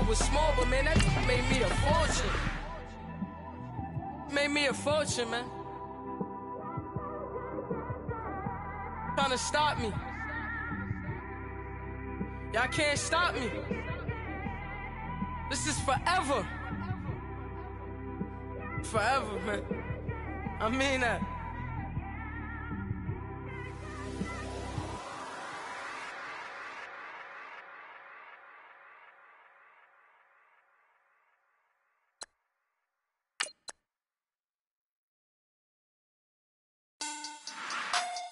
was small, but man, that made me a fortune. Made me a fortune, man. Trying to stop me. Y'all can't stop me. This is forever. Forever, man. I mean that.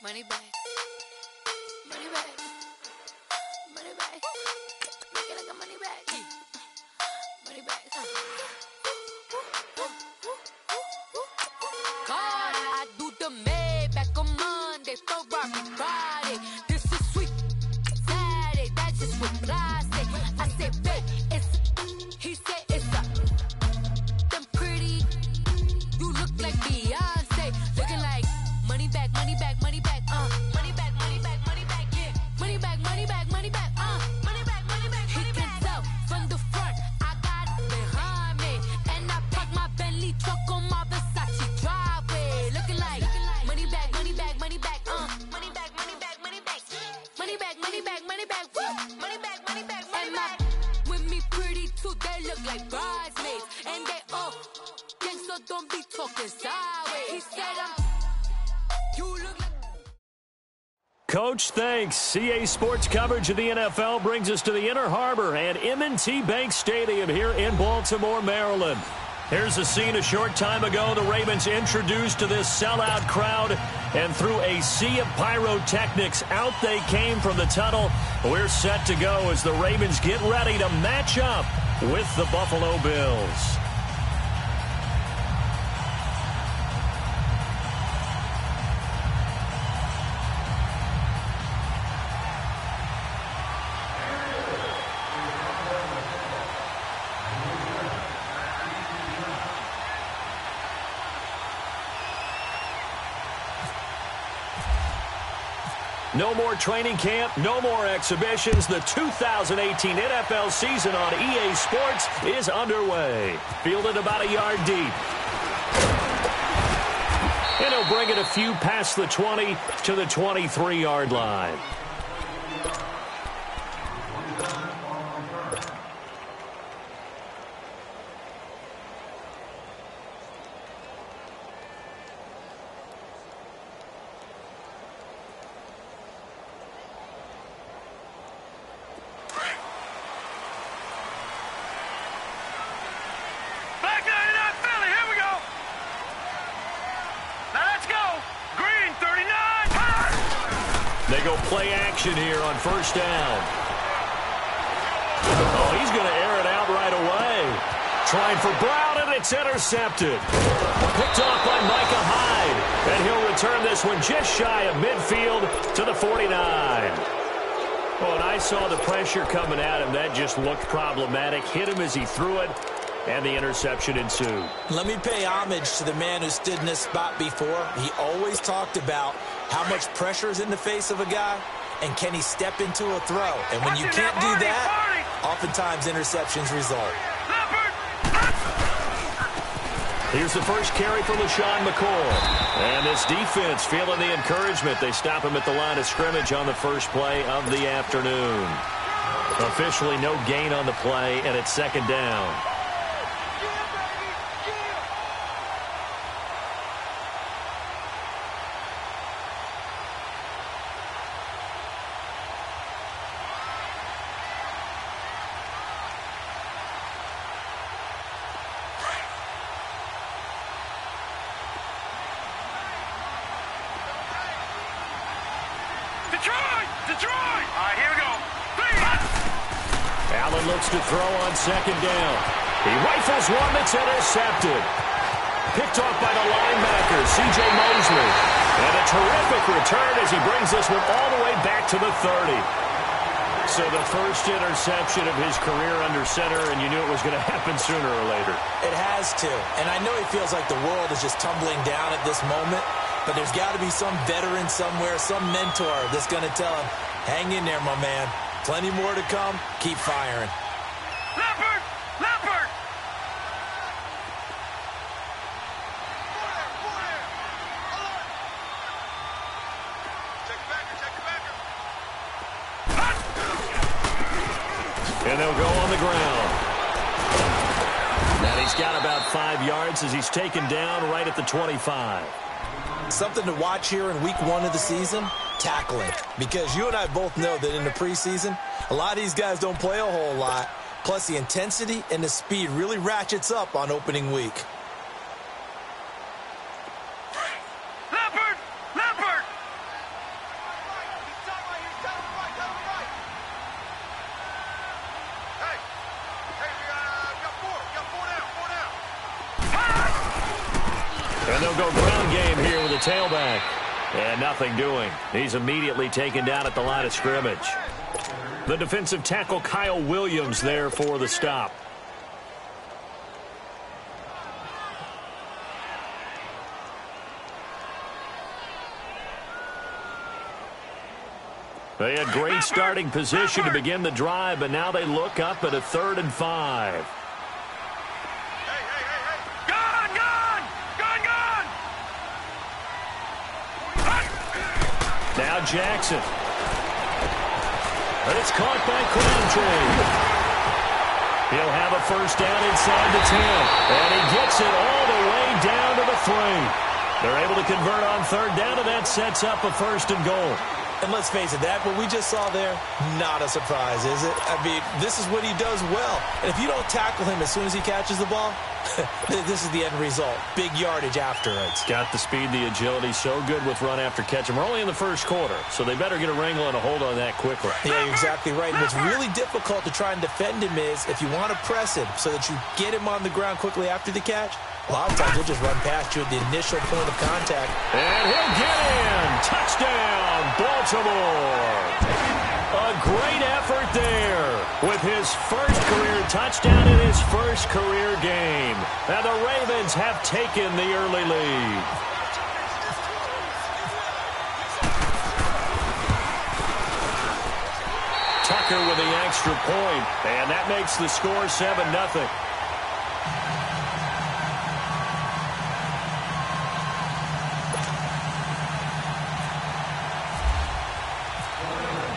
Money back. Money back. Money back. Make it like a money back. Money back. God, I do the Maybach on Monday, Ferrari Friday. This is sweet Saturday, that's just what I say. I say, babe, it's he said it's a them pretty. You look like Beyonce, looking like money back, money back, money back, money back, money back, money back, yeah, money back, money back, money back, money back, money back. He can tell from the front, I got it behind me, and I park my Bentley truck on my Versace driveway, looking like money back, money back, money back, money back, money back, money back, money back, money back, money back, money back, money back, money back. With me pretty too, they look like bridesmaids, and they all gang, so don't be talking sideways. He said you look like Coach, thanks. CA Sports coverage of the NFL brings us to the Inner Harbor and M&T Bank Stadium here in Baltimore, Maryland. Here's the scene a short time ago. The Ravens introduced to this sellout crowd, and through a sea of pyrotechnics, out they came from the tunnel. We're set to go as the Ravens get ready to match up with the Buffalo Bills. No more training camp, no more exhibitions. The 2018 NFL season on EA Sports is underway. Fielded about a yard deep. And he'll bring it a few past the 20 to the 23-yard line. They go play action here on first down. Oh, he's going to air it out right away. Trying for Brown, and it's intercepted. Picked off by Micah Hyde. And he'll return this one just shy of midfield to the 49. Well, when I saw the pressure coming at him, that just looked problematic. Hit him as he threw it, and the interception ensued. Let me pay homage to the man who stood in this spot before. He always talked about how much pressure is in the face of a guy, and can he step into a throw. And when you can't do that, oftentimes interceptions result. Here's the first carry for LaShawn McCoy. And this defense feeling the encouragement. They stop him at the line of scrimmage on the first play of the afternoon. Officially no gain on the play, and it's second down. Detroit! All right, here we go. Allen looks to throw on second down. He rifles one that's intercepted. Picked off by the linebacker, C.J. Mosley. And a terrific return as he brings this one all the way back to the 30. So the first interception of his career under center, and you knew it was going to happen sooner or later. It has to. And I know he feels like the world is just tumbling down at this moment, but there's got to be some veteran somewhere, some mentor that's going to tell him, hang in there, my man. Plenty more to come. Keep firing. Leopard! the ground. And he's got about 5 yards as he's taken down right at the 25. Something to watch here in week 1 of the season, tackling. Because you and I both know that in the preseason, a lot of these guys don't play a whole lot. Plus, the intensity and the speed really ratchets up on opening week. Leopard! Leopard! Hey! Hey, we got 4 down. And they'll go ground game here with a tailback. And nothing doing. He's immediately taken down at the line of scrimmage. The defensive tackle Kyle Williams there for the stop. They had great starting position to begin the drive, but now they look up at a 3rd and 5. Now Jackson. But it's caught by Crabtree. He'll have a first down inside the 10. And he gets it all the way down to the 3. They're able to convert on 3rd down, and that sets up a 1st and goal. And let's face it, that what we just saw there, not a surprise, is it? I mean, this is what he does well. And if you don't tackle him as soon as he catches the ball, this is the end result. Big yardage after it. Got the speed, the agility, so good with run after catch. And we're only in the 1st quarter, so they better get a wrangle and a hold on that quickly. Yeah, you're exactly right. And what's really difficult to try and defend him is if you want to press him so that you get him on the ground quickly after the catch, a lot of times he'll just run past you at the initial point of contact. And he'll get in. Touchdown, Baltimore. A great effort there with his 1st career touchdown in his 1st career game. And the Ravens have taken the early lead. Tucker with the extra point, and that makes the score 7-0.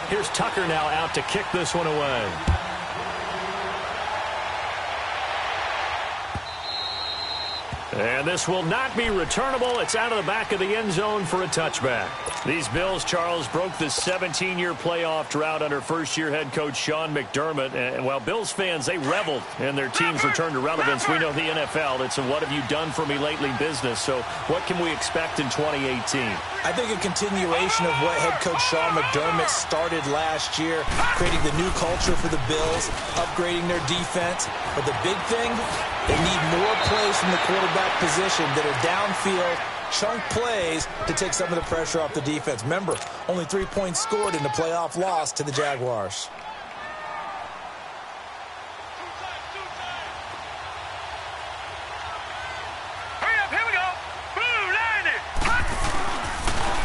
Here's Tucker now out to kick this one away. And this will not be returnable. It's out of the back of the end zone for a touchback. These Bills, Charles, broke the 17-year playoff drought under first-year head coach Sean McDermott. And while Bills fans, they reveled in their team's return to relevance, we know the NFL, it's a what have you done for me lately business. So what can we expect in 2018? I think a continuation of what head coach Sean McDermott started last year, creating the new culture for the Bills, upgrading their defense. But the big thing, they need more plays from the quarterback position that are downfield, chunk plays to take some of the pressure off the defense. Remember, only 3 points scored in the playoff loss to the Jaguars. Hurry up, here we go. Boom, landed.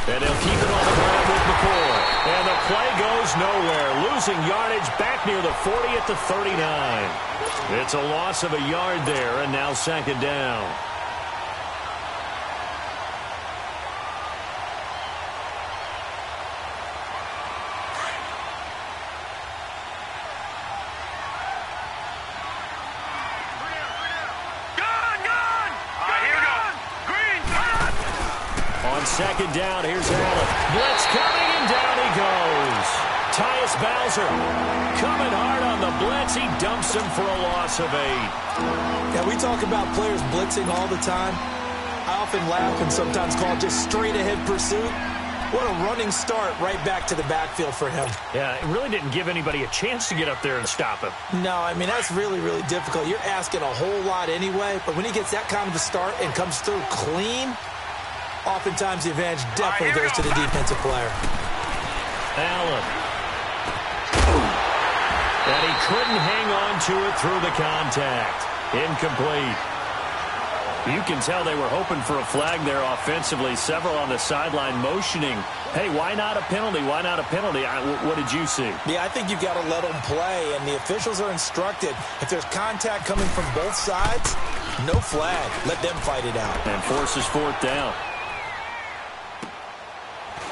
And they'll keep it on the ground with McCoy. And the play goes nowhere. Losing yardage back near the 40 at the 39. It's a loss of a yard there, and now 2nd down. On 2nd down, here's Allen. Blitz coming, and down he goes. Tyus Bowser coming hard on the blitz. He dumps him for a loss of 8. Yeah, we talk about players blitzing all the time. I often laugh and sometimes call it just straight-ahead pursuit. What a running start right back to the backfield for him. Yeah, it really didn't give anybody a chance to get up there and stop him. No, I mean, that's really, really difficult. You're asking a whole lot anyway, but when he gets that kind of a start and comes through clean, oftentimes the advantage definitely goes to the defensive player. Allen. And he couldn't hang on to it through the contact. Incomplete. You can tell they were hoping for a flag there offensively. Several on the sideline motioning, hey, why not a penalty? Why not a penalty? What did you see? Yeah, I think you've got to let them play, and the officials are instructed. If there's contact coming from both sides, no flag. Let them fight it out. And forces 4th down.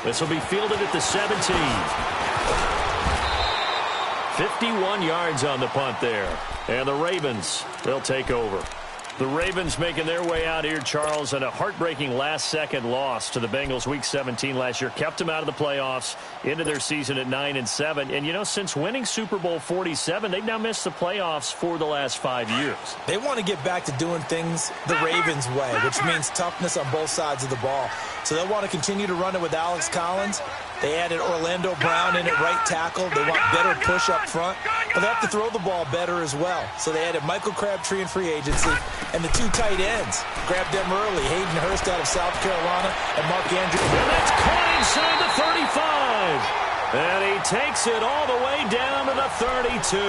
This will be fielded at the 17. 51 yards on the punt there. And the Ravens, they'll take over. The Ravens making their way out here, Charles, and a heartbreaking last-second loss to the Bengals Week 17 last year. Kept them out of the playoffs, into their season at 9-7. And, you know, since winning Super Bowl 47, they've now missed the playoffs for the last 5 years. They want to get back to doing things the Ravens way, which means toughness on both sides of the ball. So they'll want to continue to run it with Alex Collins. They added Orlando Brown in at right tackle. They want better push up front, but they have to throw the ball better as well. So they added Michael Crabtree in free agency, and the two tight ends. Grabbed them early. Hayden Hurst out of South Carolina and Mark Andrews. And that's caught inside the 35. And he takes it all the way down to the 32.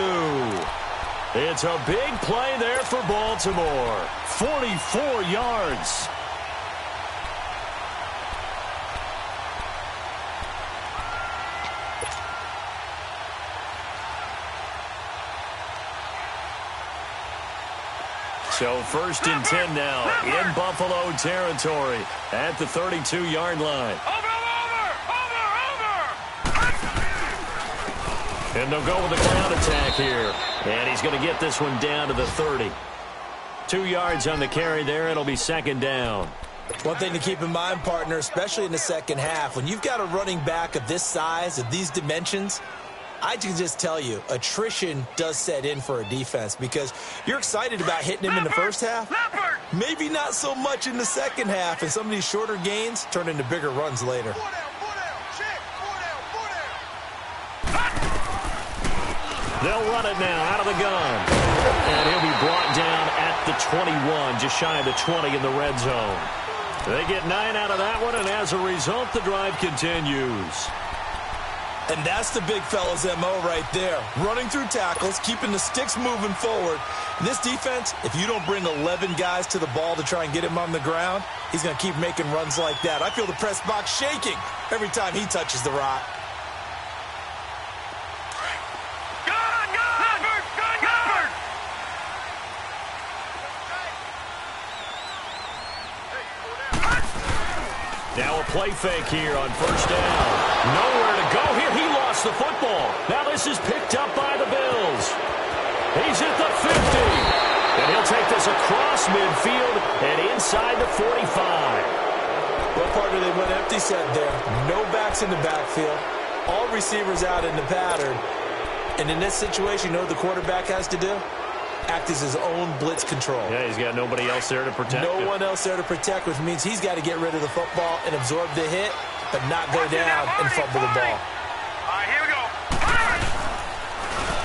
It's a big play there for Baltimore. 44 yards. So 1st and 10 now in Buffalo territory at the 32-yard line. Over! And they'll go with the ground attack here. And he's going to get this one down to the 30. 2 yards on the carry there. It'll be 2nd down. One thing to keep in mind, partner, especially in the second half, when you've got a running back of this size, of these dimensions, I can just tell you, attrition does set in for a defense because you're excited about hitting him in the first half. Maybe not so much in the second half, and some of these shorter gains turn into bigger runs later. They'll run it now out of the gun. And he'll be brought down at the 21, just shy of the 20 in the red zone. They get 9 out of that one, and as a result, the drive continues. And that's the big fella's MO right there. Running through tackles, keeping the sticks moving forward. And this defense, if you don't bring 11 guys to the ball to try and get him on the ground, he's going to keep making runs like that. I feel the press box shaking every time he touches the rock. Now a play fake here on 1st down. Nowhere to go here. He lost the football. Now this is picked up by the Bills. He's at the 50. And he'll take this across midfield and inside the 45. Well, partner, they went empty set there. No backs in the backfield. All receivers out in the pattern. And in this situation, you know what the quarterback has to do? Act as his own blitz control. Yeah, he's got nobody else there to protect him. No one else there to protect, which means he's got to get rid of the football and absorb the hit, but not go down and fumble the ball. All right, here we go.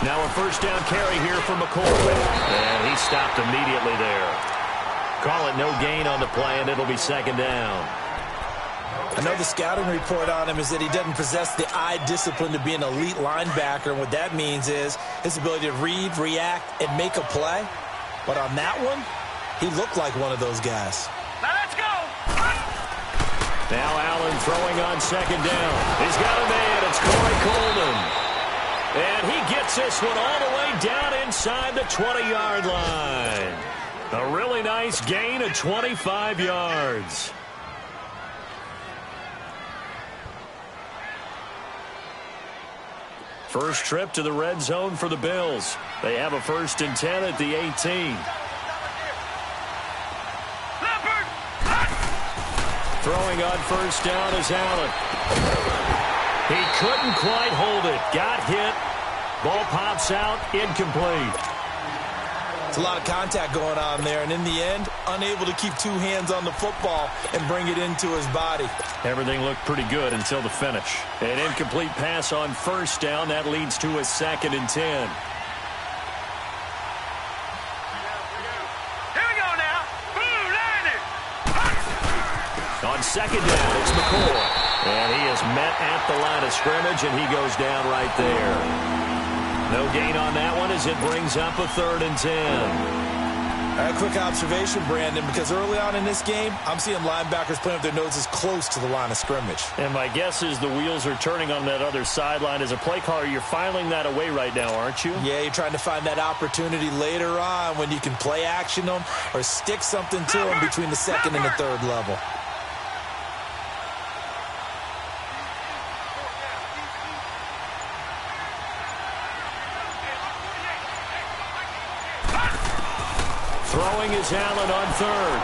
Now a 1st down carry here for McCoy. And he stopped immediately there. Call it no gain on the play, and it'll be 2nd down. I know the scouting report on him is that he doesn't possess the eye discipline to be an elite linebacker, and what that means is his ability to read, react, and make a play. But on that one, he looked like one of those guys. Now let's go. Now Allen throwing on 2nd down. He's got a man. It's Corey Coleman. And he gets this one all the way down inside the 20-yard line. A really nice gain of 25 yards. First trip to the red zone for the Bills. They have a 1st and 10 at the 18. Throwing on 1st down is Allen. He couldn't quite hold it. Got hit. Ball pops out. Incomplete. It's a lot of contact going on there, and in the end, unable to keep 2 hands on the football and bring it into his body. Everything looked pretty good until the finish. An incomplete pass on 1st down. That leads to a 2nd and 10. Here we go now. Boom, landed. On 2nd down, it's McCoy. And he is met at the line of scrimmage, and he goes down right there. No gain on that one as it brings up a 3rd and 10. A quick observation, Brandon, because early on in this game, I'm seeing linebackers playing with their noses close to the line of scrimmage. And my guess is the wheels are turning on that other sideline. As a play caller, you're filing that away right now, aren't you? Yeah, you're trying to find that opportunity later on when you can play action them or stick something to them between the 2nd and the 3rd level. Throwing is Allen on third.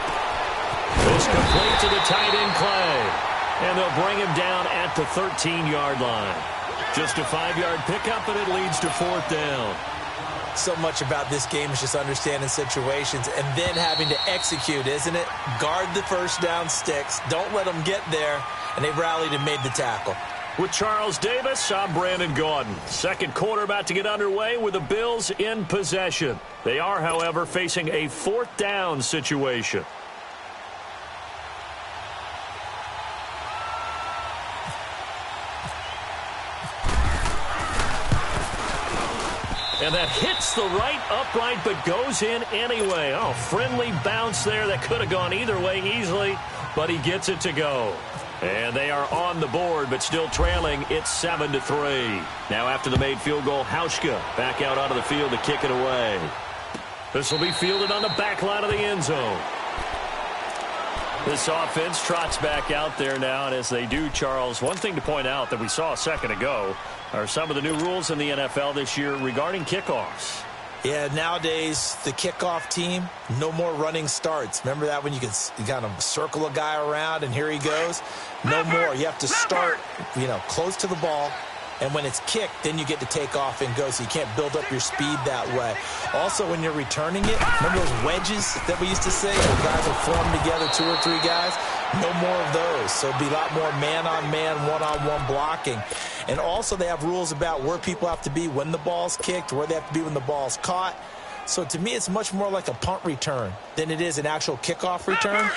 This complete to the tight end Clay. And they'll bring him down at the 13-yard line. Just a 5-yard pickup, and it leads to fourth down. So much about this game is just understanding situations and then having to execute, isn't it? Guard the first down sticks. Don't let them get there. And they rallied and made the tackle. With Charles Davis, I'm Brandon Gaudin. Second quarter about to get underway with the Bills in possession. They are, however, facing a fourth down situation. And that hits the right upright but goes in anyway. Oh, friendly bounce there that could have gone either way easily, but he gets it to go. And they are on the board, but still trailing. It's 7-3. Now after the made field goal, Hauschka back out onto the field to kick it away. This will be fielded on the back line of the end zone. This offense trots back out there now, and as they do, Charles, one thing to point out that we saw a second ago are some of the new rules in the NFL this year regarding kickoffs. Yeah, nowadays, the kickoff team, no more running starts. Remember that when you could kind of circle a guy around and here he goes? No more. You have to start, close to the ball. And when it's kicked, then you get to take off and go, so you can't build up your speed that way. Also, when you're returning it, remember those wedges that we used to say? The guys would form together, 2 or 3 guys. No more of those. So it'll be a lot more man-on-man, one-on-one blocking. And also, they have rules about where people have to be when the ball's kicked, where they have to be when the ball's caught. So to me, it's much more like a punt return than it is an actual kickoff return.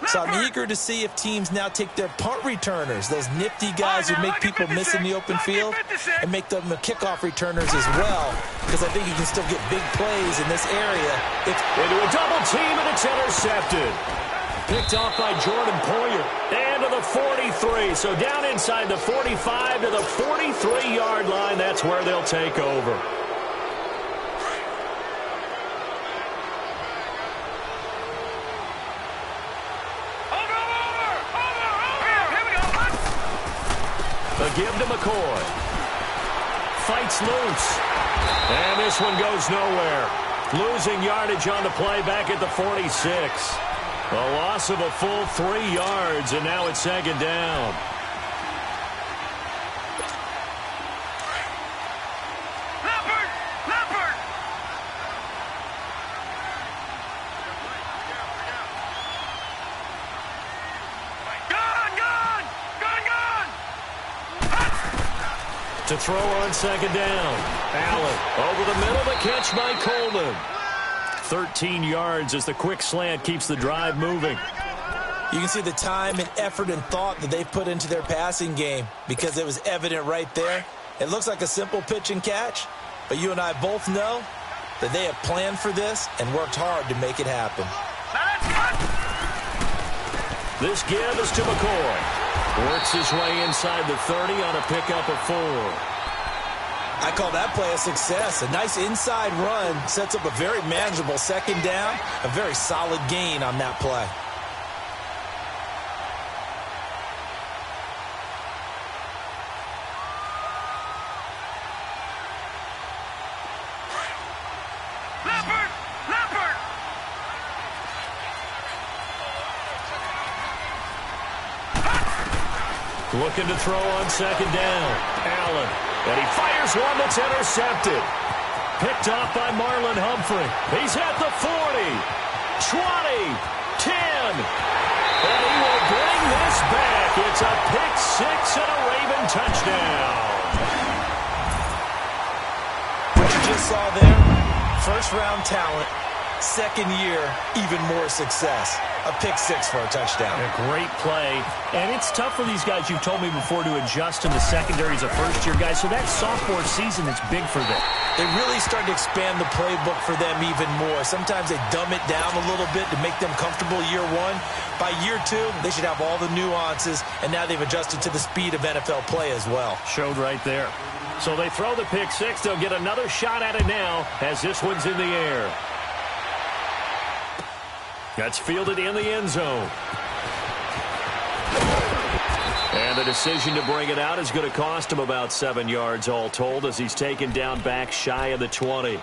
So I'm eager to see if teams now take their punt returners, those nifty guys who make people miss in the open field, and make them the kickoff returners as well, because I think you can still get big plays in this area. Into a double team, and it's intercepted. Picked off by Jordan Poyer. And to the 43. So down inside the 45 to the 43-yard line. That's where they'll take over. The give to McCoy. Fights loose. And this one goes nowhere. Losing yardage on the play back at the 46. A loss of a full 3 yards, and now it's second down. Leopard! Gone! To throw on second down. Allen over the middle, the catch by Coleman. 13 yards as the quick slant keeps the drive moving. You can see the time and effort and thought that they put into their passing game because it was evident right there. It looks like a simple pitch and catch, but you and I both know that they have planned for this and worked hard to make it happen. This give is to McCoy. Works his way inside the 30 on a pickup of 4. I call that play a success. A nice inside run sets up a very manageable second down. A very solid gain on that play. Leopard! Looking to throw on second down. Allen. And he fires one that's intercepted. Picked off by Marlon Humphrey. He's at the 40, 20, 10. And he will bring this back. It's a pick six and a Raven touchdown. What you just saw there, first-round talent, second year, even more success. A pick six for a touchdown. A great play. And it's tough for these guys, you've told me before, to adjust in the secondary as a first-year guy. So that sophomore season is big for them. They really started to expand the playbook for them even more. Sometimes they dumb it down a little bit to make them comfortable year one. By year two, they should have all the nuances, and now they've adjusted to the speed of NFL play as well. Showed right there. So they throw the pick six. They'll get another shot at it now as this one's in the air. That's fielded in the end zone. And the decision to bring it out is going to cost him about 7 yards all told as he's taken down back shy of the 20.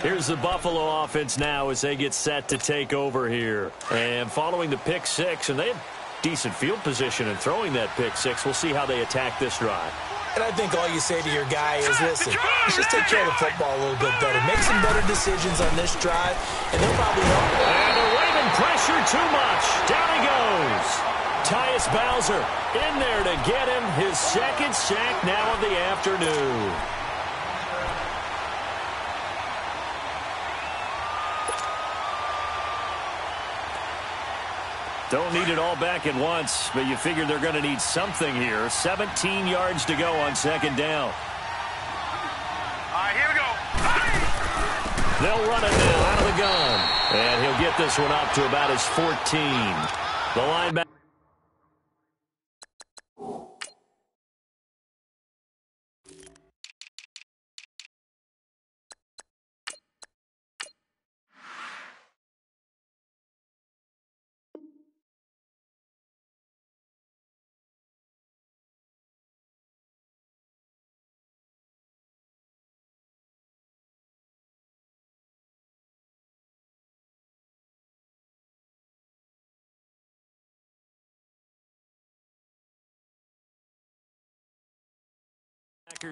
Here's the Buffalo offense now as they get set to take over here. And following the pick six, and they had decent field position in throwing that pick six. We'll see how they attack this drive. And I think all you say to your guy is, listen, let's just take care of the football a little bit better. Make some better decisions on this drive, and they'll probably help. And the Raven pressure too much. Down he goes. Tyus Bowser in there to get him his second sack now of the afternoon. Don't need it all back at once, but you figure they're going to need something here. 17 yards to go on second down. All right, here we go. They'll run it now out of the gun. And he'll get this one up to about his 14. The linebacker.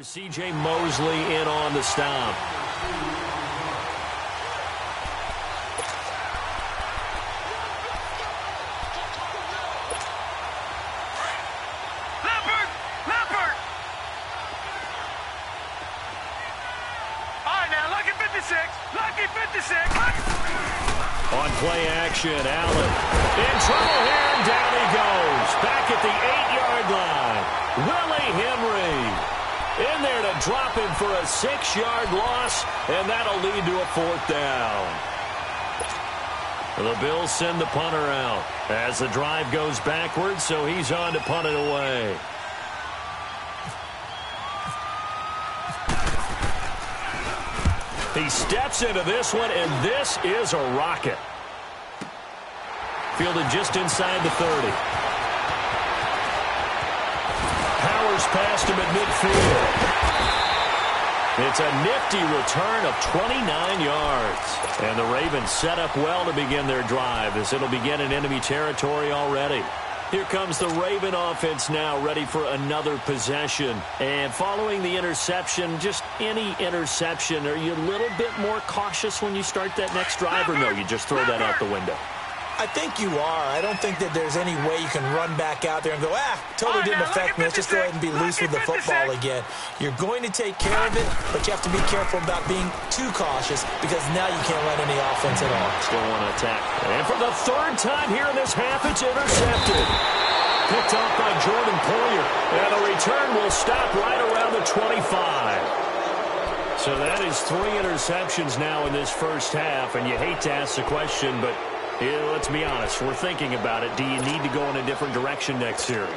C.J. Mosley in on the stop. Leopard! All right, now, lucky 56. Lucky 56. On play action, Allen in trouble here, and down he goes. Back at the 8-yard line. Willie Henry in there to drop him for a 6-yard loss, and that'll lead to a 4th down. The Bills send the punter out as the drive goes backwards, so he's on to punt it away. He steps into this one, and this is a rocket. Fielded just inside the 30. Powers past him at midfield. It's a nifty return of 29 yards. And the Ravens set up well to begin their drive as it'll begin in enemy territory already. Here comes the Raven offense now, ready for another possession. And following the interception, just any interception, are you a little bit more cautious when you start that next drive, or no, you just throw that out the window? I think you are. I don't think that there's any way you can run back out there and go, totally didn't affect me. Let's just go ahead and be loose with the football again. You're going to take care of it, but you have to be careful about being too cautious because now you can't run any offense at all. Still want to attack. And for the 3rd time here in this half, it's intercepted. Picked off by Jordan Poyer. And the return will stop right around the 25. So that is 3 interceptions now in this first half, and you hate to ask the question, but let's be honest, we're thinking about it. Do you need to go in a different direction next series?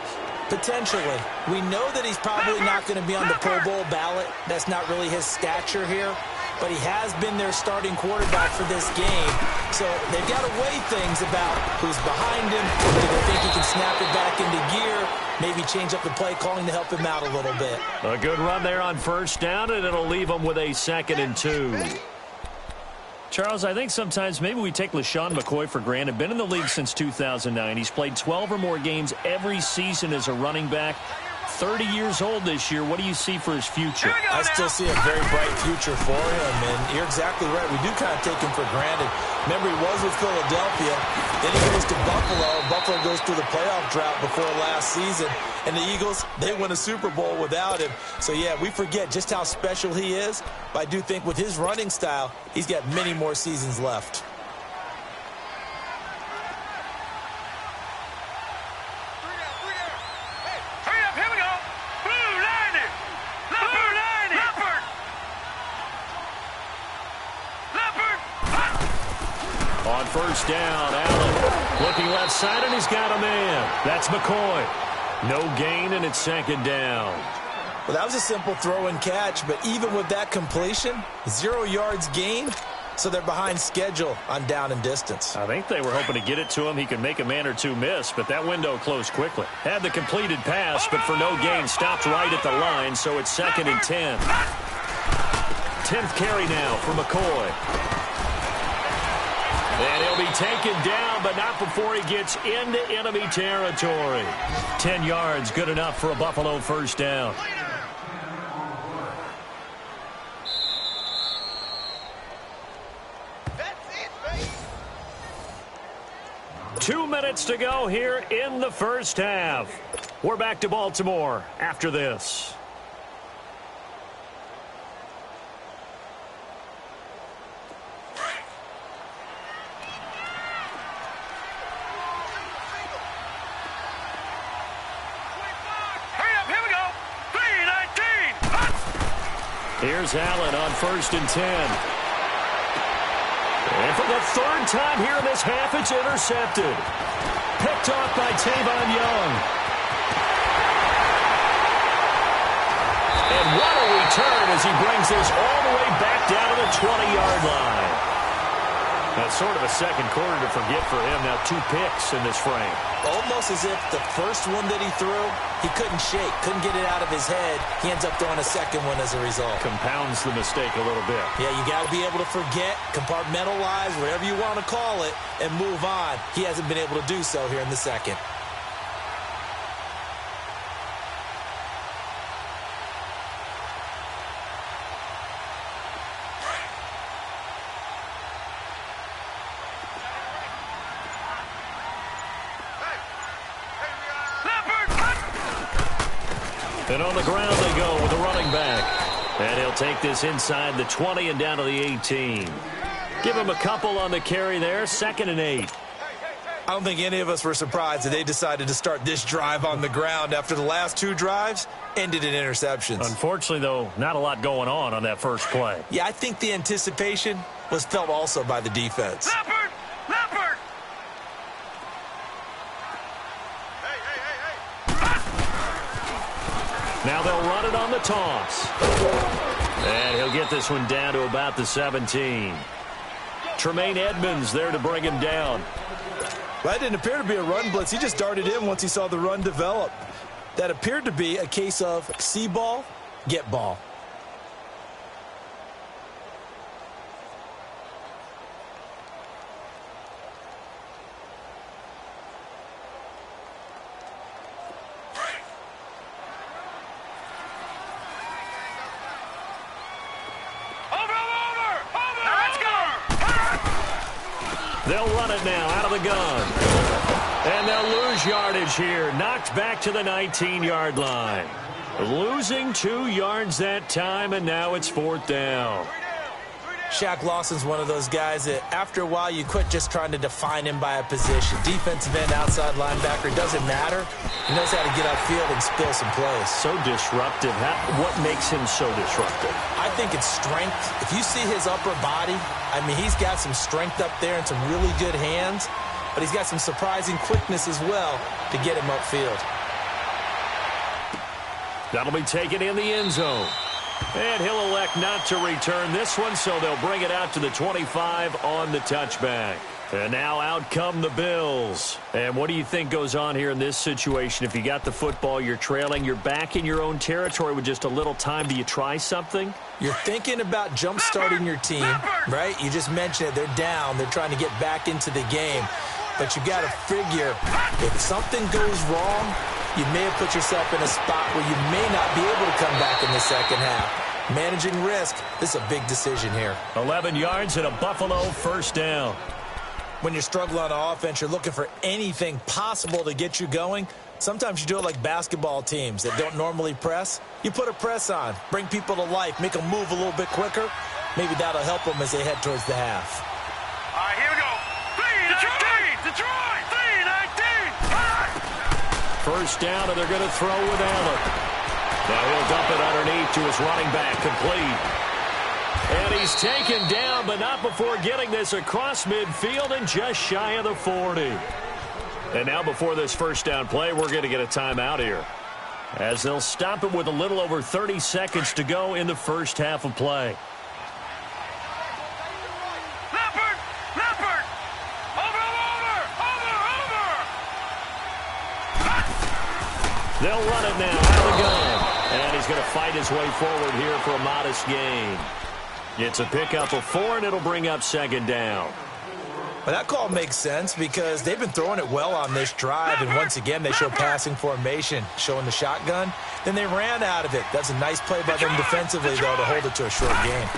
Potentially. We know that he's probably not going to be on the Pro Bowl ballot. That's not really his stature here. But he has been their starting quarterback for this game. So they've got to weigh things about who's behind him. Do they think he can snap it back into gear? Maybe change up the play calling to help him out a little bit. A good run there on 1st down, and it'll leave him with a 2nd and 2. Charles, I think sometimes maybe we take LeSean McCoy for granted. Been in the league since 2009. He's played 12 or more games every season as a running back. 30 years old this year. What do you see for his future? I still see a very bright future for him, and you're exactly right. We do kind of take him for granted. Remember, he was with Philadelphia. Then he goes to Buffalo. Buffalo goes through the playoff drought before last season. And the Eagles, they win a Super Bowl without him. So, yeah, we forget just how special he is. But I do think with his running style, he's got many more seasons left. On 1st down, Allen looking left side, and he's got a man. That's McCoy. No gain, and it's 2nd down. Well, that was a simple throw and catch, but even with that completion, 0 yards gained, so they're behind schedule on down and distance. I think they were hoping to get it to him. He could make a man or two miss, but that window closed quickly. Had the completed pass, but for no gain, stopped right at the line, so it's 2nd and 10. 10th carry now for McCoy. And he'll be taken down, but not before he gets into enemy territory. 10 yards, good enough for a Buffalo first down. That's it, baby. 2 minutes to go here in the first half. We're back to Baltimore after this. Here's Allen on 1st and 10. And for the third time here in this half, it's intercepted. Picked off by Tavon Young. And what a return as he brings this all the way back down to the 20-yard line. That's sort of a second quarter to forget for him. Now 2 picks in this frame. Almost as if the first one that he threw, he couldn't shake, couldn't get it out of his head. He ends up throwing a second one as a result. Compounds the mistake a little bit. Yeah, you got to be able to forget, compartmentalize, whatever you want to call it, and move on. He hasn't been able to do so here in the second. And on the ground they go with a running back. And he'll take this inside the 20 and down to the 18. Give him a couple on the carry there. 2nd and 8. I don't think any of us were surprised that they decided to start this drive on the ground after the last 2 drives ended in interceptions. Unfortunately, though, not a lot going on that first play. Yeah, I think the anticipation was felt also by the defense. Leopard! Leopard! Now they'll run it on the toss. And he'll get this one down to about the 17. Tremaine Edmonds there to bring him down. Well, that didn't appear to be a run blitz. He just darted in once he saw the run develop. That appeared to be a case of see ball, get ball. They'll run it now out of the gun. And they'll lose yardage here. Knocked back to the 19-yard line. Losing 2 yards that time, and now it's 4th down. Shaq Lawson's one of those guys that after a while you quit just trying to define him by a position. Defensive end, outside linebacker, doesn't matter. He knows how to get upfield and spill some plays. So disruptive. What makes him so disruptive? I think it's strength. If you see his upper body, I mean, he's got some strength up there and some really good hands, but he's got some surprising quickness as well to get him upfield. That'll be taken in the end zone. And he'll elect not to return this one, so they'll bring it out to the 25 on the touchback. And now out come the Bills. And what do you think goes on here in this situation? If you got the football, you're trailing, you're back in your own territory with just a little time. Do you try something? You're thinking about jump-starting your team, right? You just mentioned it. They're down. They're trying to get back into the game. But you got to figure if something goes wrong, you may have put yourself in a spot where you may not be able to come back in the second half. Managing risk, this is a big decision here. 11 yards and a Buffalo first down. When you're struggling on offense, you're looking for anything possible to get you going. Sometimes you do it like basketball teams that don't normally press. You put a press on, bring people to life, make them move a little bit quicker. Maybe that'll help them as they head towards the half. All right, here we go. 3-19! Detroit! 3-19! First down, and they're going to throw with Allen. Now he'll dump it underneath to his running back, complete. And he's taken down, but not before getting this across midfield and just shy of the 40. And now before this first down play, we're going to get a timeout here, as they'll stop it with a little over 30 seconds to go in the first half of play. Leopard! Leopard! Over! They'll run it now out of the gun. And he's going to fight his way forward here for a modest gain. It's a pickup of 4, and it'll bring up second down. Well, that call makes sense because they've been throwing it well on this drive, and once again, they show passing formation, showing the shotgun. Then they ran out of it. That's a nice play by them defensively, though, to hold it to a short game.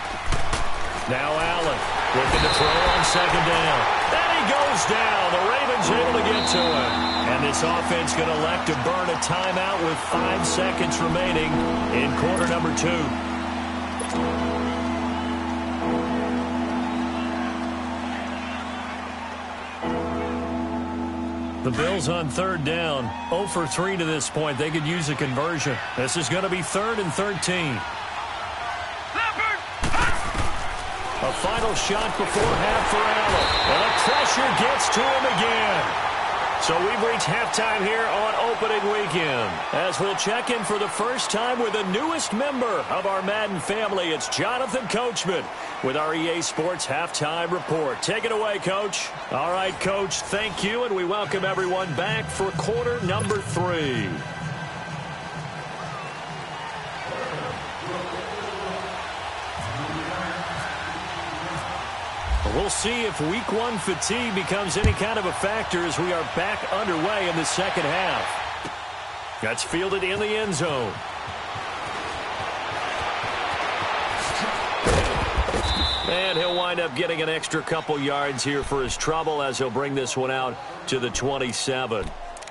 Now Allen looking to throw on second down. And he goes down. The Ravens able to get to him. And this offense going to elect to burn a timeout with 5 seconds remaining in quarter number 2. The Bills on third down, 0 for 3 to this point. They could use a conversion. This is going to be 3rd and 13. A final shot before half for Allen. And the pressure gets to him again. So we've reached halftime here on opening weekend. As we'll check in for the first time with the newest member of our Madden family, it's Jonathan Coachman with our EA Sports Halftime Report. Take it away, Coach. All right, Coach, thank you, and we welcome everyone back for quarter number 3. We'll see if week 1 fatigue becomes any kind of a factor as we are back underway in the second half. That's fielded in the end zone. And he'll wind up getting an extra couple yards here for his trouble as he'll bring this one out to the 27.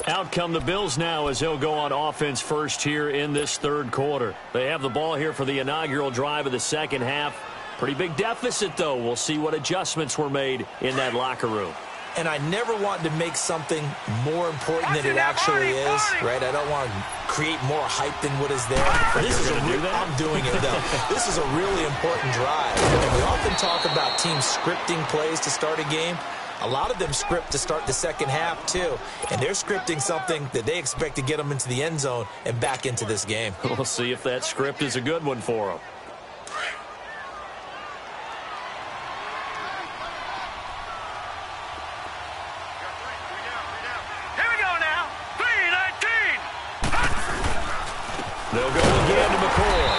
Out come the Bills now as they'll go on offense first here in this third quarter. They have the ball here for the inaugural drive of the second half. Pretty big deficit, though. We'll see what adjustments were made in that locker room. And I never want to make something more important than it actually is, right? I don't want to create more hype than what is there. This is I'm doing it, though. This is a really important drive. And we often talk about teams scripting plays to start a game. A lot of them script to start the second half, too. And they're scripting something that they expect to get them into the end zone and back into this game. We'll see if that script is a good one for them. They'll go again to McCoy.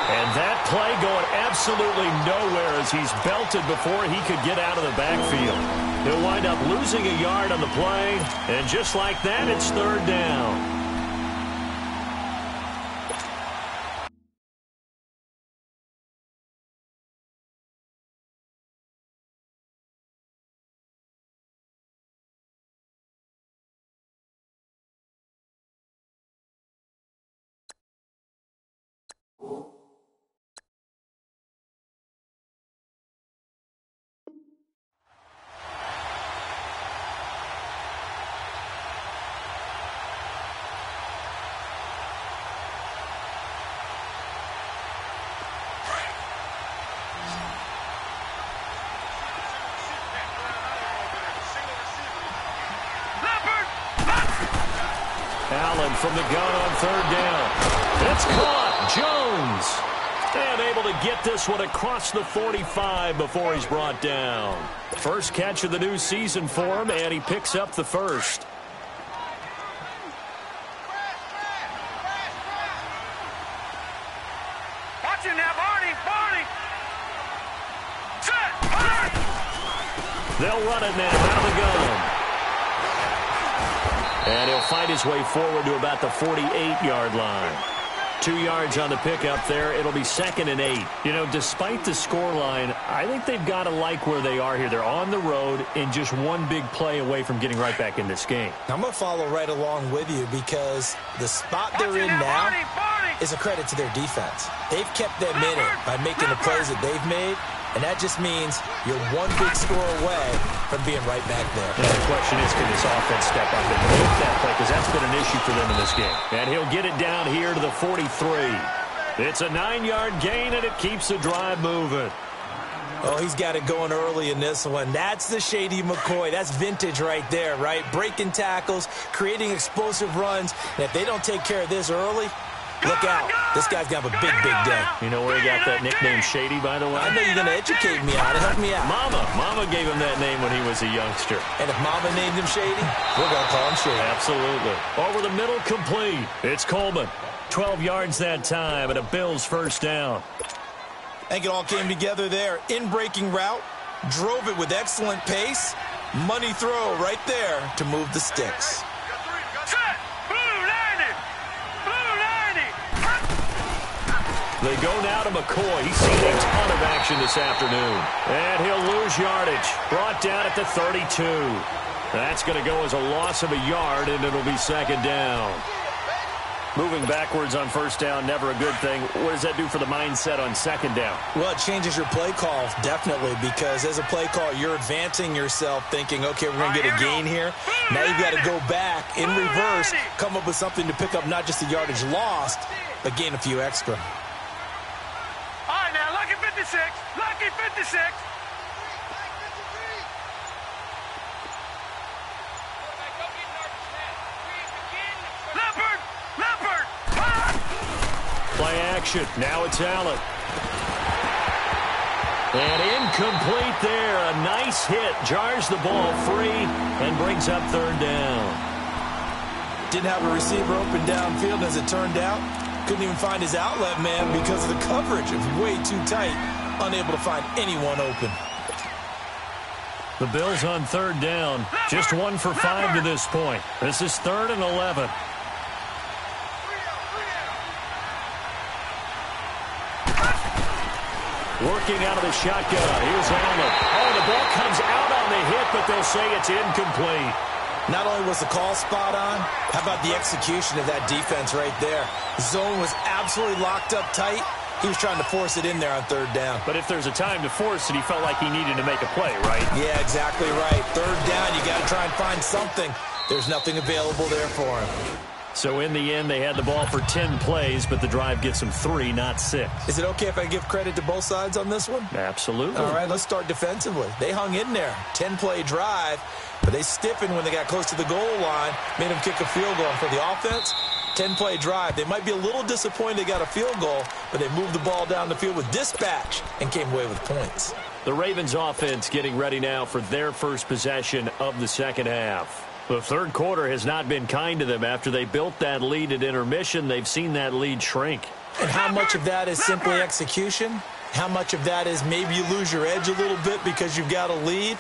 And that play going absolutely nowhere as he's belted before he could get out of the backfield. He'll wind up losing a yard on the play. And just like that, it's third down. Allen from the gun on third down. It's caught. Jones. And able to get this one across the 45 before he's brought down. First catch of the new season for him, and he picks up the first. Watch it now, Barney. Set. Barney. They'll run it now out of the gun. And he'll fight his way forward to about the 48-yard line. 2 yards on the pickup there. It'll be 2nd and 8. You know, despite the scoreline, I think they've got to like where they are here. They're on the road and just one big play away from getting right back in this game. I'm going to follow right along with you because the spot they're in now is a credit to their defense. They've kept them in it by making the plays that they've made. And that just means you're one big score away from being right back there. And the question is, can this offense step up and make that play? Because that's been an issue for them in this game. And he'll get it down here to the 43. It's a 9-yard gain, and it keeps the drive moving. Oh, he's got it going early in this one. That's the Shady McCoy. That's vintage right there, right? Breaking tackles, creating explosive runs. And if they don't take care of this early, look out. This guy's going to have a big, big day. You know where he got that nickname Shady, by the way? I know you're going to educate me on it. Help me out. Mama gave him that name when he was a youngster. And if Mama named him Shady, we're going to call him Shady. Absolutely. Over the middle, complete. It's Coleman. 12 yards that time, and a Bills first down. I think it all came together there. In-breaking route, drove it with excellent pace. Money throw right there to move the sticks. Set! Blue 90! Blue 90! They go now to McCoy. He's seen a ton of action this afternoon. And he'll lose yardage. Brought down at the 32. That's going to go as a loss of a yard, and it'll be second down. Moving backwards on first down, never a good thing. What does that do for the mindset on second down? Well, it changes your play call, definitely, because as a play call, you're advancing yourself thinking, okay, we're going to get a gain here. Now you've got to go back in reverse, come up with something to pick up not just the yardage lost, but gain a few extra. All right, now, lucky 56. Lucky 56. Leopard! Leopard! Play action. Now it's Allen. And incomplete there. A nice hit. Jars the ball free and brings up third down. Didn't have a receiver open downfield, as it turned out. Couldn't even find his outlet man because of the coverage. It was way too tight. Unable to find anyone open. The Bills on third down. Just 1 for 5 to this point. This is 3rd and 11. Working out of the shotgun. Here's Allen. Oh, the ball comes out on the hit, but they'll say it's incomplete. Not only was the call spot on, how about the execution of that defense right there? Zone was absolutely locked up tight. He was trying to force it in there on third down. But if there's a time to force it, he felt like he needed to make a play, right? Yeah, exactly right. Third down, you got to try and find something. There's nothing available there for him. So in the end, they had the ball for 10 plays, but the drive gets them 3, not 6. Is it okay if I give credit to both sides on this one? Absolutely. All right, let's start defensively. They hung in there. 10-play drive, but they stiffened when they got close to the goal line, made them kick a field goal. For the offense, 10-play drive. They might be a little disappointed they got a field goal, but they moved the ball down the field with dispatch and came away with points. The Ravens offense getting ready now for their first possession of the second half. The third quarter has not been kind to them. After they built that lead at intermission, they've seen that lead shrink. And how much of that is simply execution? How much of that is maybe you lose your edge a little bit because you've got a lead?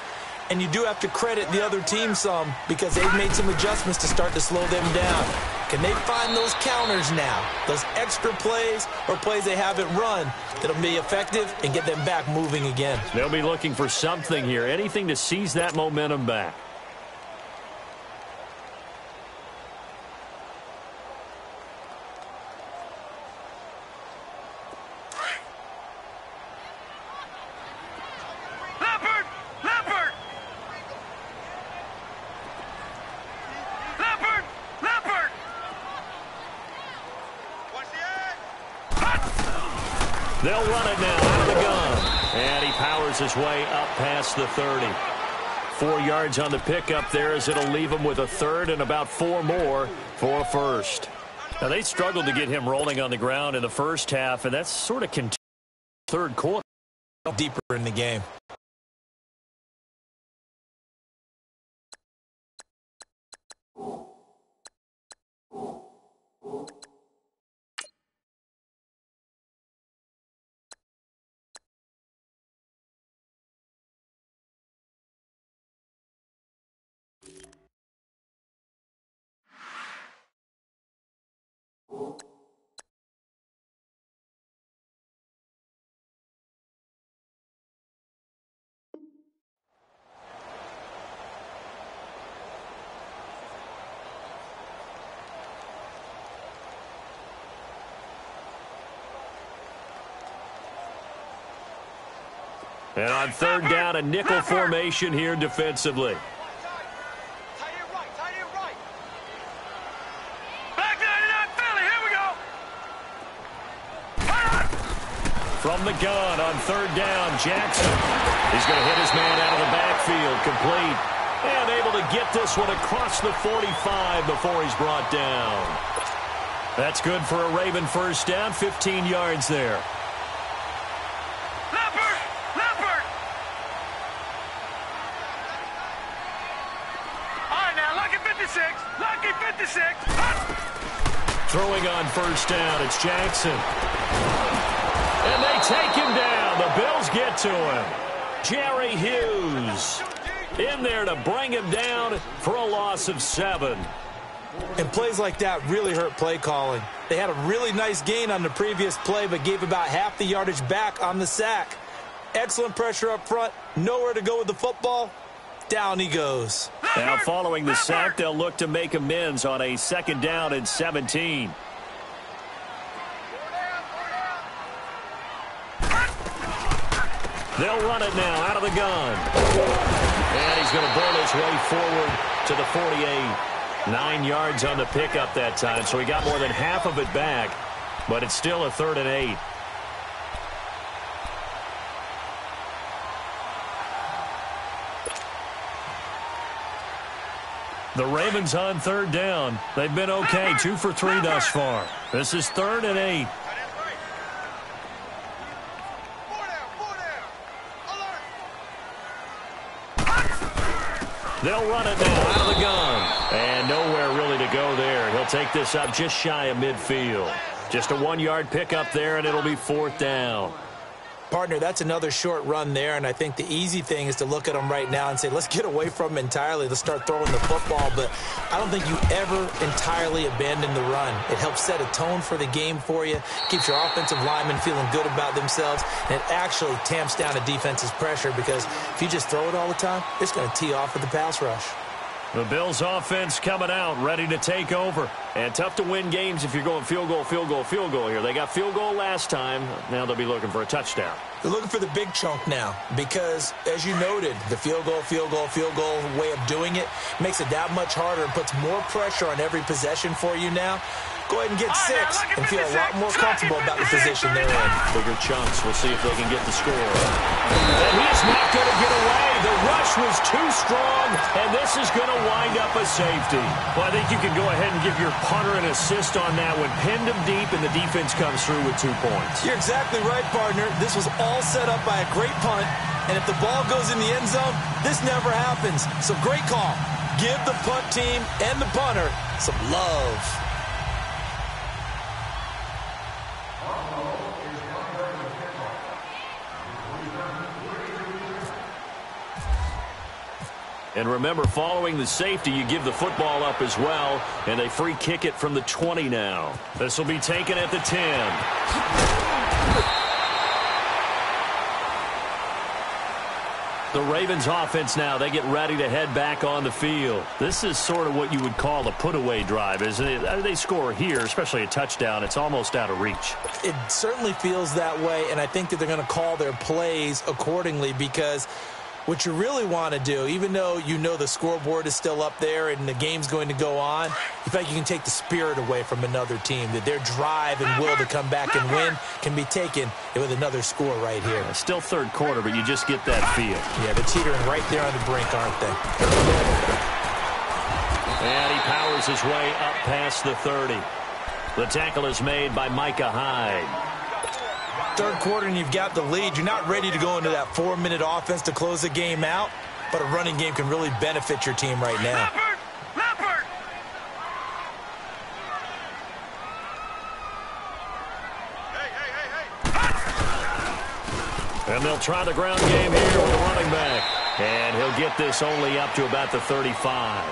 And you do have to credit the other team some because they've made some adjustments to start to slow them down. Can they find those counters now, those extra plays or plays they haven't run that'll be effective and get them back moving again? They'll be looking for something here, anything to seize that momentum back. They'll run it now out of the gun. And he powers his way up past the 30. 4 yards on the pickup there as it'll leave him with a third and about 4 more for a first. Now, they struggled to get him rolling on the ground in the first half, and that's sort of continued third quarter. Deeper in the game. And on third down, a nickel formation here defensively. Tight end right. Back 99 Philly, here we go. From the gun on third down, Jackson. He's going to hit his man out of the backfield, complete. And able to get this one across the 45 before he's brought down. That's good for a Raven first down, 15 yards there. Lucky 56. Throwing on first down, it's Jackson. And they take him down. The Bills get to him. Jerry Hughes in there to bring him down for a loss of 7. And plays like that really hurt play calling. They had a really nice gain on the previous play, but gave about half the yardage back on the sack. Excellent pressure up front. Nowhere to go with the football. Down he goes. Now following the sack, they'll look to make amends on a 2nd down and 17. They'll run it now out of the gun. And he's going to burn his way forward to the 48. 9 yards on the pickup that time, so he got more than half of it back, but it's still a 3rd and 8. The Ravens on 3rd down. They've been okay, 2 for 3 thus far. This is 3rd and 8. They'll run it now out of the gun. And nowhere really to go there. He'll take this up just shy of midfield. Just a 1-yard pickup there, and it'll be 4th down. Partner, that's another short run there, and I think the easy thing is to look at him right now and say, let's get away from him entirely. Let's start throwing the football, but I don't think you ever entirely abandon the run. It helps set a tone for the game for you, keeps your offensive linemen feeling good about themselves, and it actually tamps down a defense's pressure because if you just throw it all the time, it's going to tee off with the pass rush. The Bills offense coming out, ready to take over. And tough to win games if you're going field goal, field goal, field goal here. They got field goal last time. Now they'll be looking for a touchdown. They're looking for the big chunk now because, as you noted, the field goal, field goal, field goal way of doing it makes it that much harder and puts more pressure on every possession for you now. Go ahead and get 6 and feel a lot more comfortable about the position they're in. Bigger chunks. We'll see if they can get the score. And he's not going to get away. The rush was too strong, and this is going to wind up a safety. Well, I think you can go ahead and give your punter an assist on that one. Pinned him deep, and the defense comes through with 2 points. You're exactly right, partner. This was all set up by a great punt, and if the ball goes in the end zone, this never happens. So great call. Give the punt team and the punter some love. And remember, following the safety, you give the football up as well, and they free kick it from the 20 now. This will be taken at the 10. The Ravens offense now, they get ready to head back on the field. This is sort of what you would call a put-away drive, isn't it? They score here, especially a touchdown. It's almost out of reach. It certainly feels that way, and I think that they're going to call their plays accordingly because what you really want to do, even though you know the scoreboard is still up there and the game's going to go on, you feel like you can take the spirit away from another team, that their drive and will to come back and win can be taken with another score right here. Still 3rd quarter, but you just get that feel. Yeah, they're teetering right there on the brink, aren't they? And he powers his way up past the 30. The tackle is made by Micah Hyde. 3rd quarter and you've got the lead. You're not ready to go into that 4-minute offense to close the game out, but a running game can really benefit your team right now. Leopard! Hey! And they'll try the ground game here with the running back. And he'll get this only up to about the 35.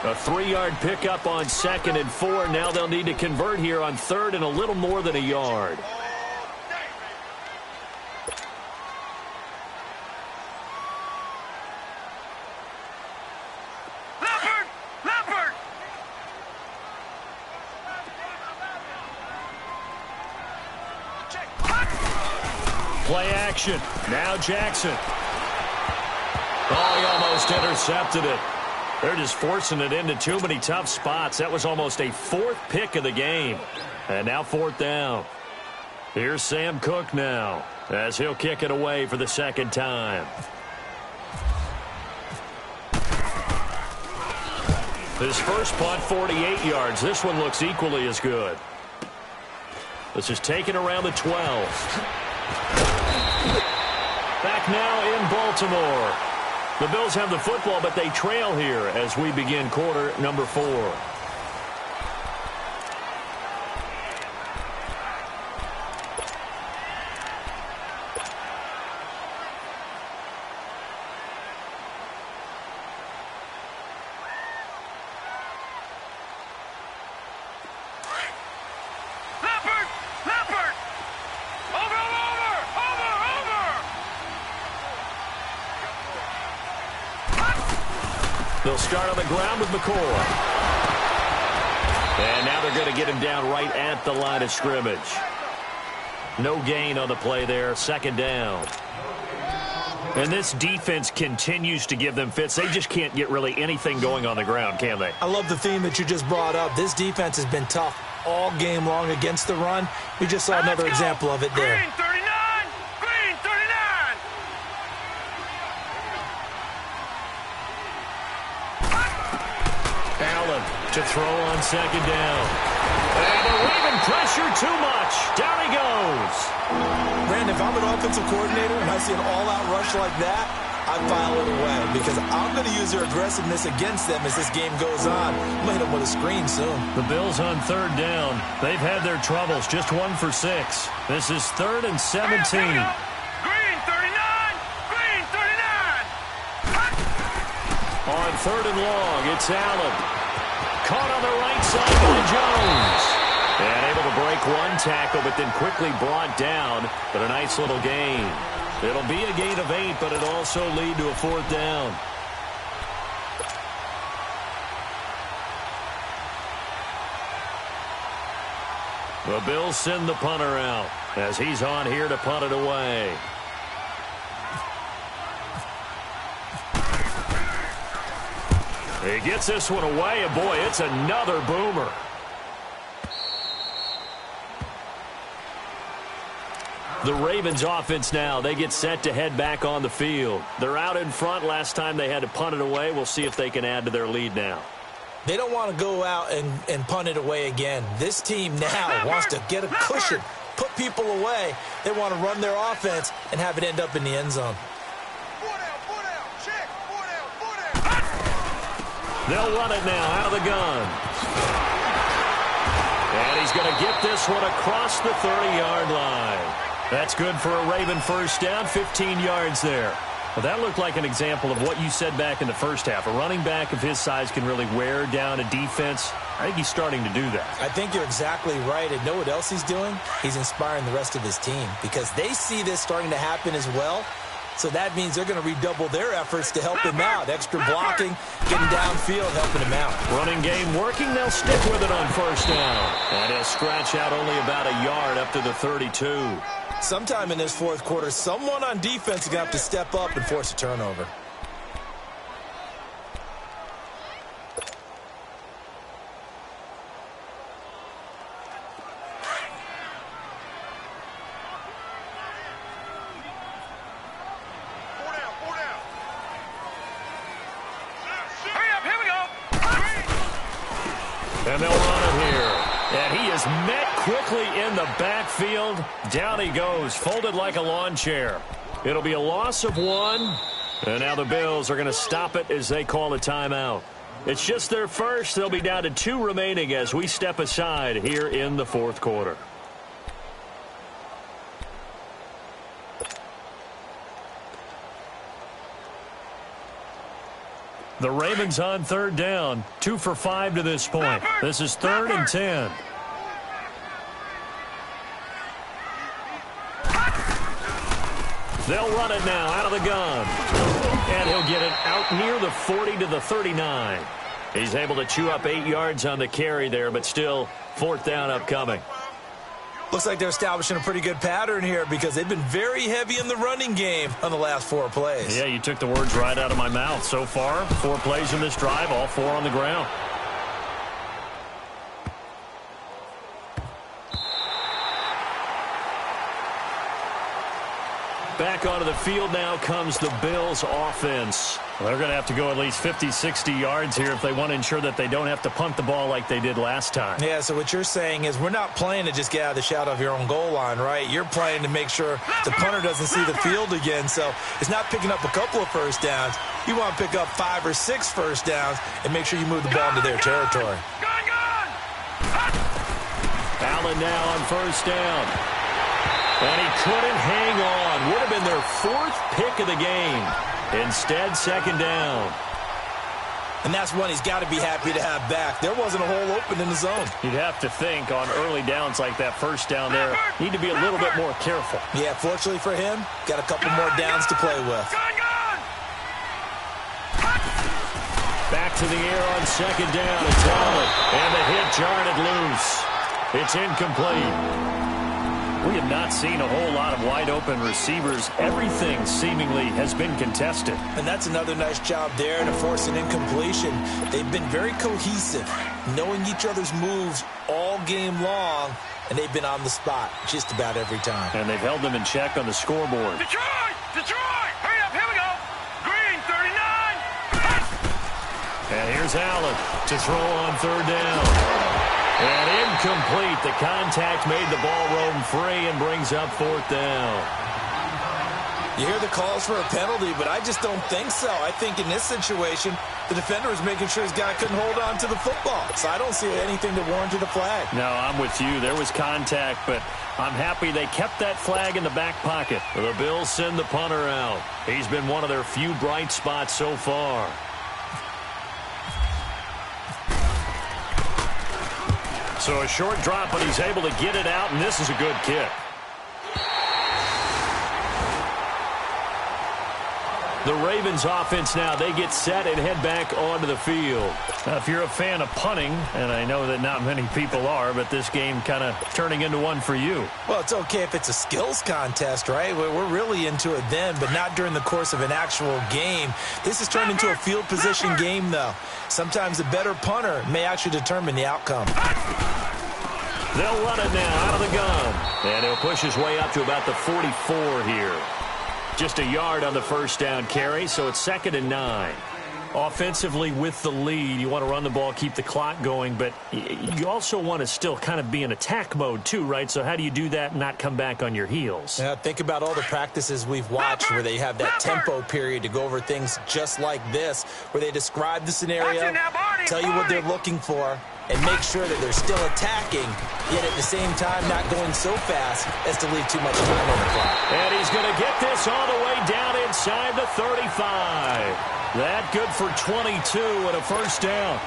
A 3-yard pickup on 2nd and 4. Now they'll need to convert here on 3rd and a little more than a yard. Play action. Now Jackson. Oh, he almost intercepted it. They're just forcing it into too many tough spots. That was almost a 4th pick of the game. And now 4th down. Here's Sam Cook now as he'll kick it away for the 2nd time. His first punt, 48 yards. This one looks equally as good. This is taken around the 12. Back now in Baltimore. The Bills have the football, but they trail here as we begin quarter number 4. They'll start on the ground with McCoy. And now they're going to get him down right at the line of scrimmage. No gain on the play there. Second down. And this defense continues to give them fits. They just can't get really anything going on the ground, can they? I love the theme that you just brought up. This defense has been tough all game long against the run. We just saw another example of it there. Green 39! Green 39! Allen to throw on second down. And the Raven pressure too much. Down he goes. Brandon, if I'm an offensive coordinator and I see an all-out rush like that, I file it away because I'm going to use their aggressiveness against them as this game goes on. I'm going to hit them with a screen soon. The Bills on third down. They've had their troubles. Just 1 for 6. This is 3rd and 17. Green 39! Green 39! On 3rd and long, it's Allen. Caught on the right side by Jones. And able to break one tackle, but then quickly brought down. But a nice little gain. It'll be a gain of 8, but it'll also lead to a 4th down. The Bills send the punter out as he's on here to punt it away. He gets this one away, and boy, it's another boomer. The Ravens offense now, they get set to head back on the field. They're out in front. Last time they had to punt it away. We'll see if they can add to their lead now. They don't want to go out and punt it away again. This team now wants to get a cushion, put people away. They want to run their offense and have it end up in the end zone. They'll run it now out of the gun. And he's going to get this one across the 30-yard line. That's good for a Raven first down, 15 yards there. Well, that looked like an example of what you said back in the first half. A running back of his size can really wear down a defense. I think he's starting to do that. I think you're exactly right. And know what else he's doing? He's inspiring the rest of his team because they see this starting to happen as well. So that means they're going to redouble their efforts to help him out. Extra blocking, getting downfield, helping him out. Running game working. They'll stick with it on first down. And he'll scratch out only about a yard up to the 32. Sometime in this fourth quarter, someone on defense is going to have to step up and force a turnover. And they'll run it here. And he is met quickly in the backfield. Down he goes, folded like a lawn chair. It'll be a loss of 1. And now the Bills are going to stop it as they call a timeout. It's just their first. They'll be down to 2 remaining as we step aside here in the fourth quarter. The Ravens on third down, 2 for 5 to this point. This is 3rd and 10. They'll run it now out of the gun. And he'll get it out near the 40 to the 39. He's able to chew up 8 yards on the carry there, but still 4th down upcoming. Looks like they're establishing a pretty good pattern here because they've been very heavy in the running game on the last 4 plays. Yeah, you took the words right out of my mouth. So far, 4 plays in this drive, all 4 on the ground. Back onto the field now comes the Bills offense. Well, they're going to have to go at least 50, 60 yards here if they want to ensure that they don't have to punt the ball like they did last time. Yeah, so what you're saying is we're not playing to just get out of the shadow of your own goal line, right? You're playing to make sure the punter doesn't see the field again. So it's not picking up a couple of first downs. You want to pick up 5 or 6 first downs and make sure you move the ball into their territory. Allen now on first down. And he couldn't hang on. Would have been their 4th pick of the game. Instead, 2nd down. And that's one he's got to be happy to have back. There wasn't a hole open in the zone. You'd have to think on early downs like that first down there, need to be a little bit more careful. Yeah, fortunately for him, got a couple more downs to play with. Back to the air on second down. It's Allen. And the hit jarred it loose. It's incomplete. We have not seen a whole lot of wide-open receivers. Everything seemingly has been contested. And that's another nice job there to force an incompletion. They've been very cohesive, knowing each other's moves all game long, and they've been on the spot just about every time. And they've held them in check on the scoreboard. Detroit! Detroit! Hurry up, here we go! Green, 39! And here's Allen to throw on third down. And incomplete. The contact made the ball roam free and brings up fourth down. You hear the calls for a penalty, but I just don't think so. I think in this situation, the defender was making sure his guy couldn't hold on to the football. So I don't see anything that warranted a flag. No, I'm with you. There was contact, but I'm happy they kept that flag in the back pocket. The Bills send the punter out. He's been one of their few bright spots so far. So a short drop, but he's able to get it out, and this is a good kick. The Ravens offense now, they get set and head back onto the field. Now, if you're a fan of punting, and I know that not many people are, but this game kind of turning into one for you. Well, it's okay if it's a skills contest, right? We're really into it then, but not during the course of an actual game. This has turned into a field position game, though. Sometimes a better punter may actually determine the outcome. They'll run it now out of the gun. And he'll push his way up to about the 44 here. Just a yard on the first down carry, so it's 2nd and 9. Offensively with the lead, you want to run the ball, keep the clock going, but you also want to still kind of be in attack mode too, right? So how do you do that and not come back on your heels? Yeah, think about all the practices we've watched where they have that tempo period to go over things just like this, where they describe the scenario, tell you what they're looking for, and make sure that they're still attacking, yet at the same time not going so fast as to leave too much time on the clock. And he's going to get this all the way down inside the 35. That good for 22 and a first down.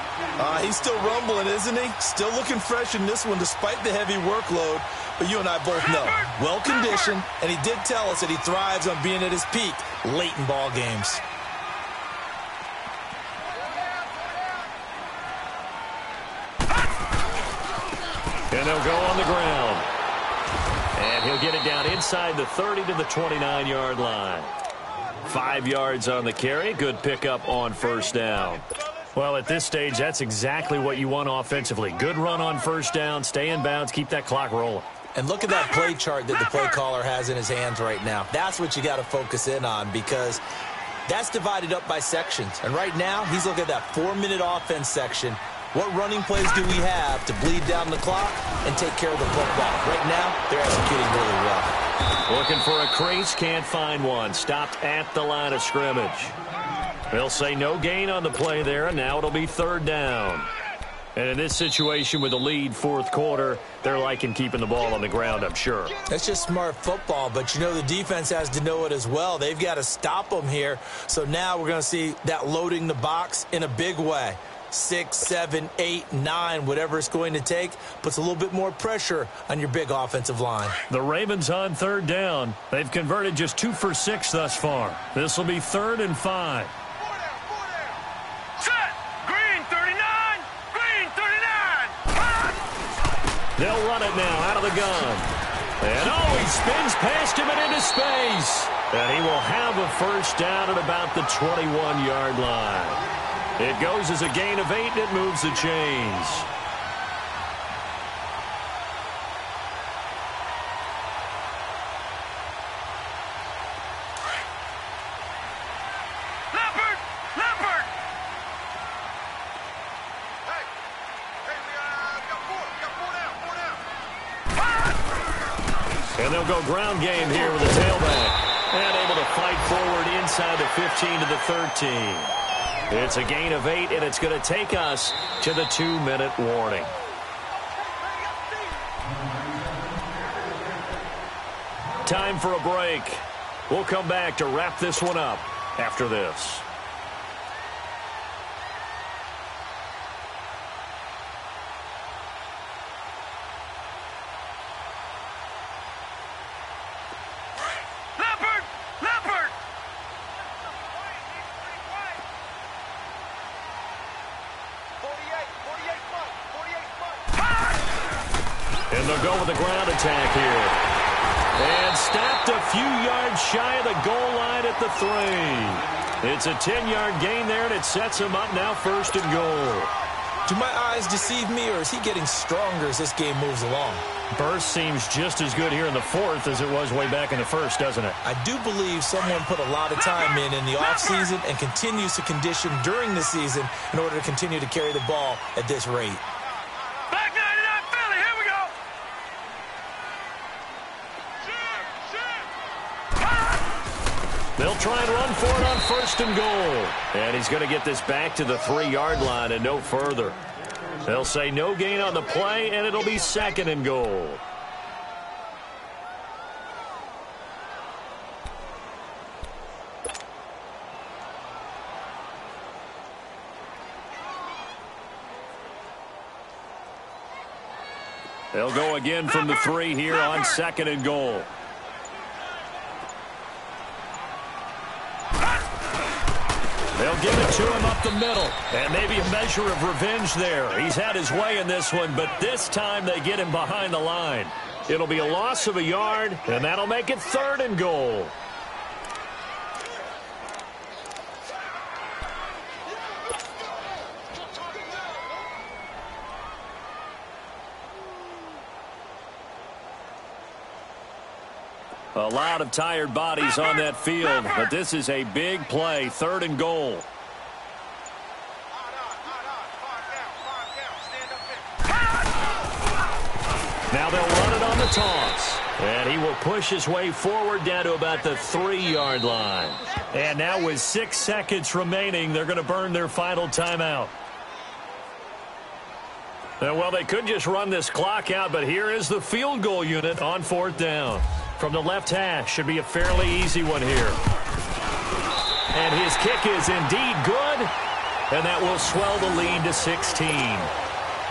He's still rumbling, isn't he? Still looking fresh in this one despite the heavy workload. But you and I both know, well-conditioned, and he did tell us that he thrives on being at his peak late in ball games. And they'll go on the ground. And he'll get it down inside the 30 to the 29-yard line. 5 yards on the carry. Good pickup on first down. Well, at this stage, that's exactly what you want offensively. Good run on first down, stay in bounds, keep that clock rolling. And look at that play chart that the play caller has in his hands right now. That's what you got to focus in on because that's divided up by sections. And right now, he's looking at that 4-minute offense section. What running plays do we have to bleed down the clock and take care of the football? Right now, they're executing really well. Looking for a crease, can't find one. Stopped at the line of scrimmage. They'll say no gain on the play there, and now it'll be 3rd down. And in this situation with the lead, 4th quarter, they're liking keeping the ball on the ground, I'm sure. That's just smart football, but you know the defense has to know it as well. They've got to stop them here. So now we're going to see that loading the box in a big way. 6, 7, 8, 9, whatever it's going to take, puts a little bit more pressure on your big offensive line. The Ravens on 3rd down. They've converted just 2 for 6 thus far. This will be 3rd and 5. Set! Green, 39! Green, 39! They'll run it now out of the gun. And he spins past him and into space. And he will have a first down at about the 21-yard line. It goes as a gain of 8, and it moves the chains. Leopard! Leopard! Hey, we got 4 down. And they'll go ground game here with the tailback. And able to fight forward inside the 15 to the 13. It's a gain of 8, and it's going to take us to the 2-minute warning. Time for a break. We'll come back to wrap this one up after this. And they'll go with the ground attack here. And stopped a few yards shy of the goal line at the 3. It's a 10-yard gain there, and it sets him up now 1st and goal. Do my eyes deceive me, or is he getting stronger as this game moves along? Burst seems just as good here in the 4th as it was way back in the 1st, doesn't it? I do believe someone put a lot of time in the offseason and continues to condition during the season in order to continue to carry the ball at this rate. Back 99 Philly, here we go. They'll try and run for it on 1st and goal. And he's going to get this back to the 3-yard line and no further. They'll say no gain on the play, and it'll be 2nd and goal. They'll go again from the 3 here on 2nd and goal. They'll give it to him up the middle. And maybe a measure of revenge there. He's had his way in this one, but this time they get him behind the line. It'll be a loss of a yard, and that'll make it 3rd and goal. A lot of tired bodies on that field, but this is a big play, 3rd and goal. Now they'll run it on the toss. And he will push his way forward down to about the 3-yard line. And now with 6 seconds remaining, they're going to burn their final timeout. Well, they could just run this clock out, but here is the field goal unit on 4th down. From the left hash, should be a fairly easy one here. And his kick is indeed good, and that will swell the lead to 16.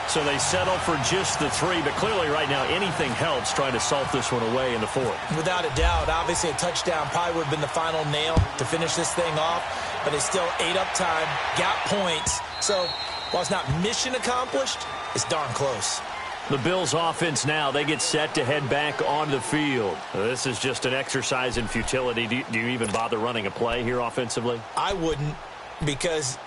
So they settle for just the 3, but clearly right now anything helps trying to salt this one away in the 4th. Without a doubt, obviously a touchdown probably would have been the final nail to finish this thing off, but it's still ate up time, got points. So while it's not mission accomplished, it's darn close. The Bills offense now, they get set to head back on the field. This is just an exercise in futility. Do you even bother running a play here offensively? I wouldn't, because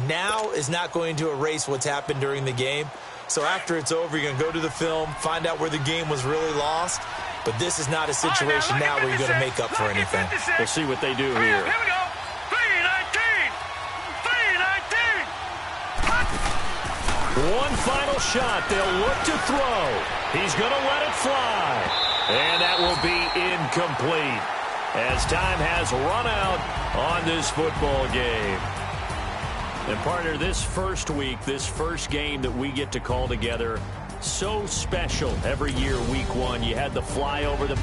now is not going to erase what's happened during the game. So after it's over, you're going to go to the film, find out where the game was really lost. But this is not a situation now where you're going to make up for anything. We'll see what they do here. Here we go. 3-19. 3-19. One final shot. They'll look to throw. He's going to let it fly. And that will be incomplete as time has run out on this football game. And partner, this first week, this first game that we get to call together, so special every year, week 1. You had the flyover, the